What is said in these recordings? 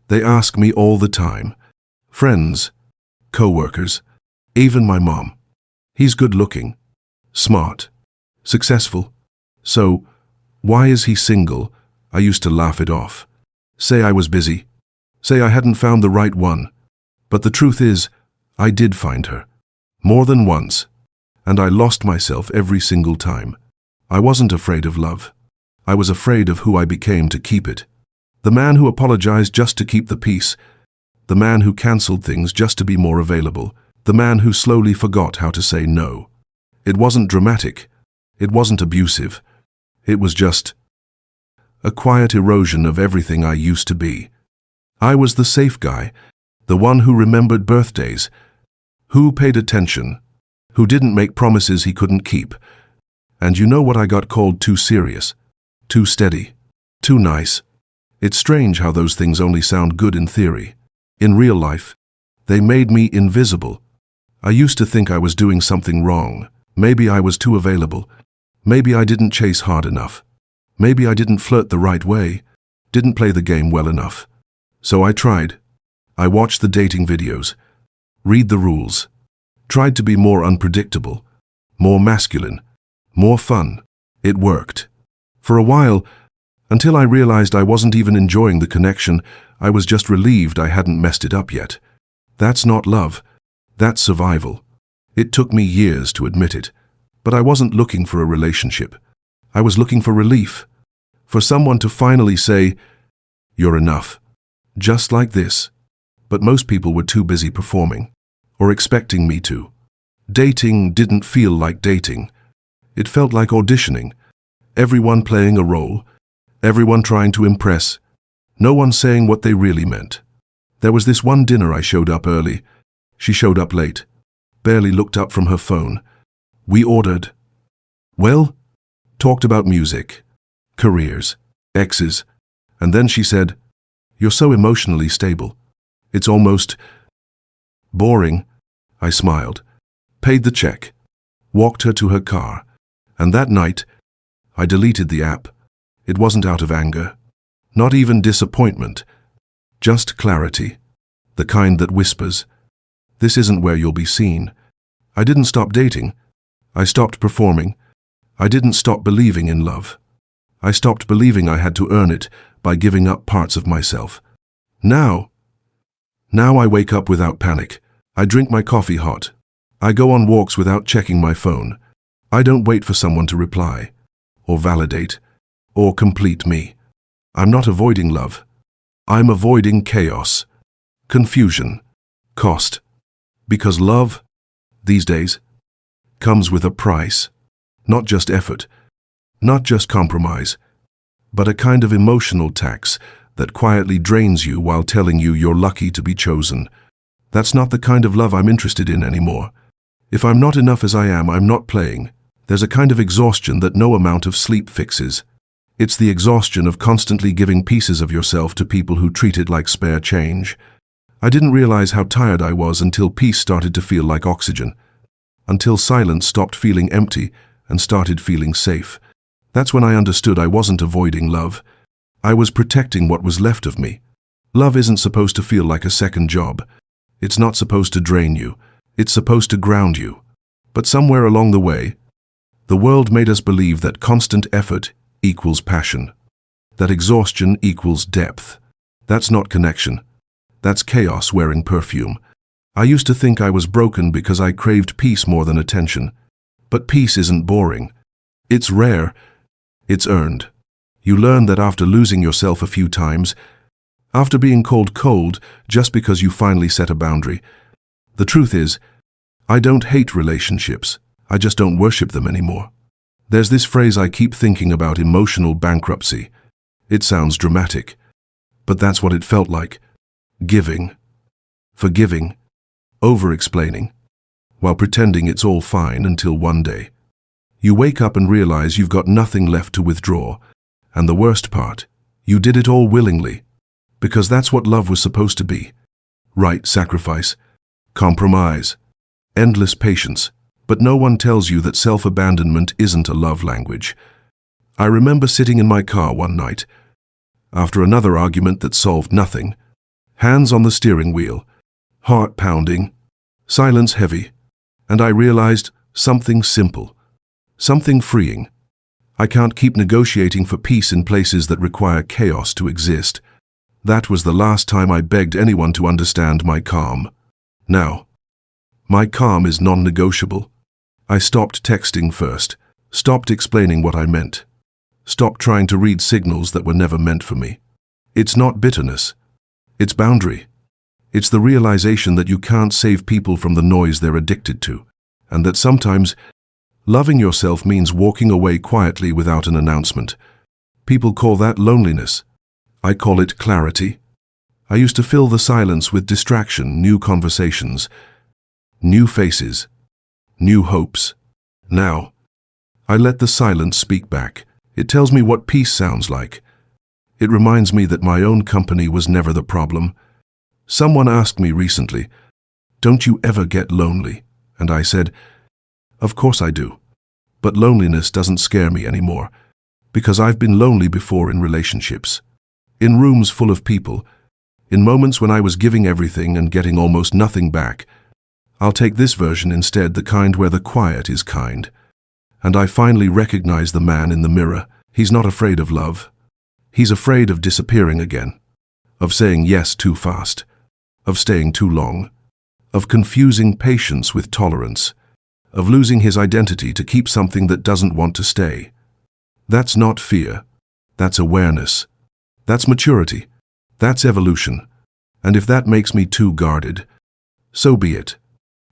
They ask me all the time. Friends, co-workers, even my mom. He's good-looking, smart, successful. So, why is he single? I used to laugh it off. Say I was busy. Say I hadn't found the right one. But the truth is, I did find her. More than once. And I lost myself every single time. I wasn't afraid of love. I was afraid of who I became to keep it. The man who apologized just to keep the peace. The man who cancelled things just to be more available. The man who slowly forgot how to say no. It wasn't dramatic. It wasn't abusive. It was just a quiet erosion of everything I used to be. I was the safe guy, the one who remembered birthdays, who paid attention, who didn't make promises he couldn't keep. And you know what I got called? Too serious, too steady, too nice. It's strange how those things only sound good in theory. In real life, they made me invisible. I used to think I was doing something wrong. Maybe I was too available. Maybe I didn't chase hard enough. Maybe I didn't flirt the right way, didn't play the game well enough. So I tried. I watched the dating videos, read the rules, tried to be more unpredictable, more masculine, more fun. It worked. For a while, until I realized I wasn't even enjoying the connection, I was just relieved I hadn't messed it up yet. That's not love. That's survival. It took me years to admit it, but I wasn't looking for a relationship. I was looking for relief, for someone to finally say, "You're enough." Just like this. But most people were too busy performing, or expecting me to. Dating didn't feel like dating. It felt like auditioning. Everyone playing a role, everyone trying to impress, no one saying what they really meant. There was this one dinner I showed up early. She showed up late, barely looked up from her phone. We ordered, well, talked about music, careers, exes, and then she said, "You're so emotionally stable. It's almost boring." I smiled, paid the check, walked her to her car, and that night, I deleted the app. It wasn't out of anger, not even disappointment, just clarity, the kind that whispers, "This isn't where you'll be seen." I didn't stop dating. I stopped performing. I didn't stop believing in love. I stopped believing I had to earn it by giving up parts of myself. Now I wake up without panic. I drink my coffee hot. I go on walks without checking my phone. I don't wait for someone to reply, or validate, or complete me. I'm not avoiding love. I'm avoiding chaos, confusion, cost. Because love, these days, comes with a price. Not just effort, not just compromise, but a kind of emotional tax that quietly drains you while telling you you're lucky to be chosen. That's not the kind of love I'm interested in anymore. If I'm not enough as I am, I'm not playing. There's a kind of exhaustion that no amount of sleep fixes. It's the exhaustion of constantly giving pieces of yourself to people who treat it like spare change. I didn't realize how tired I was until peace started to feel like oxygen, until silence stopped feeling empty and started feeling safe. That's when I understood I wasn't avoiding love. I was protecting what was left of me. Love isn't supposed to feel like a second job. It's not supposed to drain you. It's supposed to ground you. But somewhere along the way, the world made us believe that constant effort equals passion, that exhaustion equals depth. That's not connection. That's chaos wearing perfume. I used to think I was broken because I craved peace more than attention. But peace isn't boring. It's rare. It's earned. You learn that after losing yourself a few times, after being called cold just because you finally set a boundary. The truth is, I don't hate relationships. I just don't worship them anymore. There's this phrase I keep thinking about: emotional bankruptcy. It sounds dramatic, but that's what it felt like. Giving, forgiving, over-explaining, while pretending it's all fine until one day you wake up and realize you've got nothing left to withdraw. And the worst part, you did it all willingly, because that's what love was supposed to be. Right sacrifice, compromise, endless patience. But no one tells you that self-abandonment isn't a love language. I remember sitting in my car one night, after another argument that solved nothing, Hands on the steering wheel, heart pounding, silence heavy, and I realized something simple, something freeing. I can't keep negotiating for peace in places that require chaos to exist. That was the last time I begged anyone to understand my calm. Now, my calm is non-negotiable. I stopped texting first, stopped explaining what I meant, stopped trying to read signals that were never meant for me. It's not bitterness. It's boundary. It's the realization that you can't save people from the noise they're addicted to, and that sometimes loving yourself means walking away quietly without an announcement. People call that loneliness. I call it clarity. I used to fill the silence with distraction, new conversations, new faces, new hopes. Now, I let the silence speak back. It tells me what peace sounds like. It reminds me that my own company was never the problem. Someone asked me recently, "Don't you ever get lonely?" And I said, "Of course I do. But loneliness doesn't scare me anymore, because I've been lonely before in relationships, in rooms full of people, in moments when I was giving everything and getting almost nothing back. I'll take this version instead, the kind where the quiet is kind. And I finally recognize the man in the mirror. He's not afraid of love. He's afraid of disappearing again, of saying yes too fast, of staying too long, of confusing patience with tolerance, of losing his identity to keep something that doesn't want to stay. That's not fear. That's awareness. That's maturity. That's evolution. And if that makes me too guarded, so be it.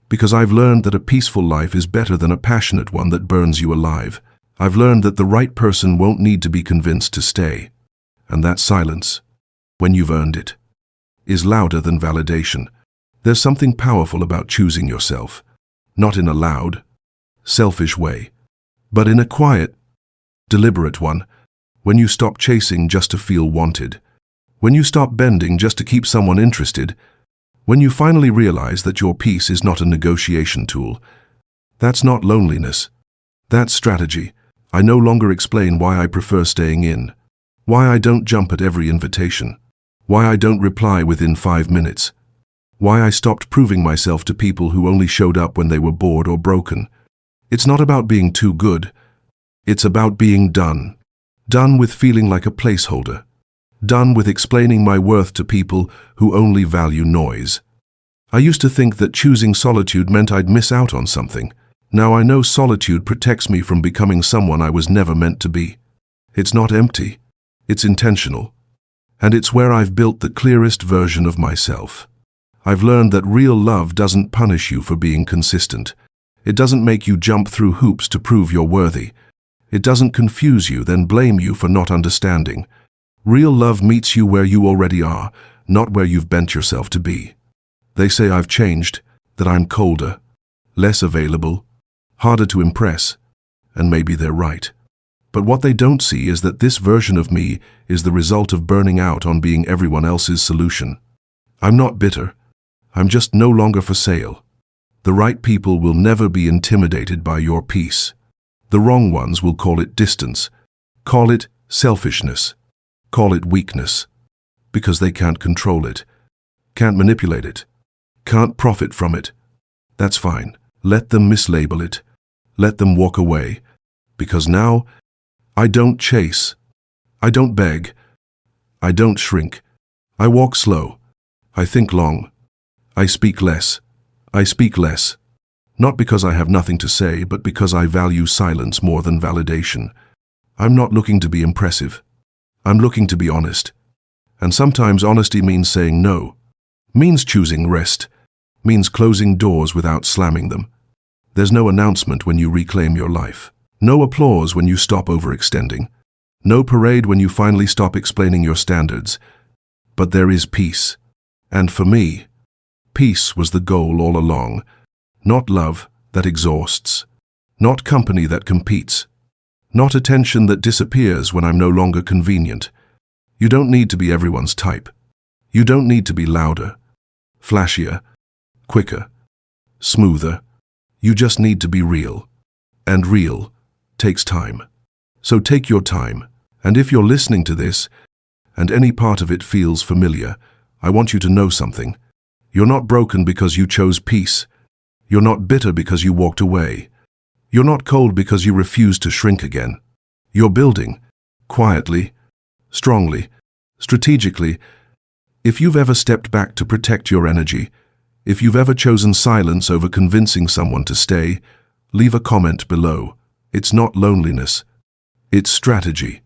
Because I've learned that a peaceful life is better than a passionate one that burns you alive. I've learned that the right person won't need to be convinced to stay. And that silence, when you've earned it, is louder than validation. There's something powerful about choosing yourself, not in a loud, selfish way, but in a quiet, deliberate one, when you stop chasing just to feel wanted, when you stop bending just to keep someone interested, when you finally realize that your peace is not a negotiation tool. That's not loneliness. That's strategy. I no longer explain why I prefer staying in, why I don't jump at every invitation, why I don't reply within 5 minutes, why I stopped proving myself to people who only showed up when they were bored or broken. It's not about being too good. It's about being done. Done with feeling like a placeholder. Done with explaining my worth to people who only value noise. I used to think that choosing solitude meant I'd miss out on something. Now I know solitude protects me from becoming someone I was never meant to be. It's not empty. It's intentional. And it's where I've built the clearest version of myself. I've learned that real love doesn't punish you for being consistent. It doesn't make you jump through hoops to prove you're worthy. It doesn't confuse you, then blame you for not understanding. Real love meets you where you already are, not where you've bent yourself to be. They say I've changed, that I'm colder, less available, harder to impress, and maybe they're right. But what they don't see is that this version of me is the result of burning out on being everyone else's solution. I'm not bitter. I'm just no longer for sale. The right people will never be intimidated by your peace. The wrong ones will call it distance, call it selfishness, call it weakness, because they can't control it, can't manipulate it, can't profit from it. That's fine. Let them mislabel it. Let them walk away. Because now, I don't chase. I don't beg. I don't shrink. I walk slow. I think long. I speak less. I speak less. Not because I have nothing to say, but because I value silence more than validation. I'm not looking to be impressive. I'm looking to be honest. And sometimes honesty means saying no, means choosing rest, means closing doors without slamming them. There's no announcement when you reclaim your life. No applause when you stop overextending. No parade when you finally stop explaining your standards. But there is peace. And for me, peace was the goal all along. Not love that exhausts. Not company that competes. Not attention that disappears when I'm no longer convenient. You don't need to be everyone's type. You don't need to be louder, flashier, quicker, smoother. You just need to be real. And real takes time. So take your time, and if you're listening to this, and any part of it feels familiar, I want you to know something. You're not broken because you chose peace. You're not bitter because you walked away. You're not cold because you refused to shrink again. You're building, quietly, strongly, strategically. If you've ever stepped back to protect your energy, if you've ever chosen silence over convincing someone to stay, leave a comment below. It's not loneliness. It's strategy.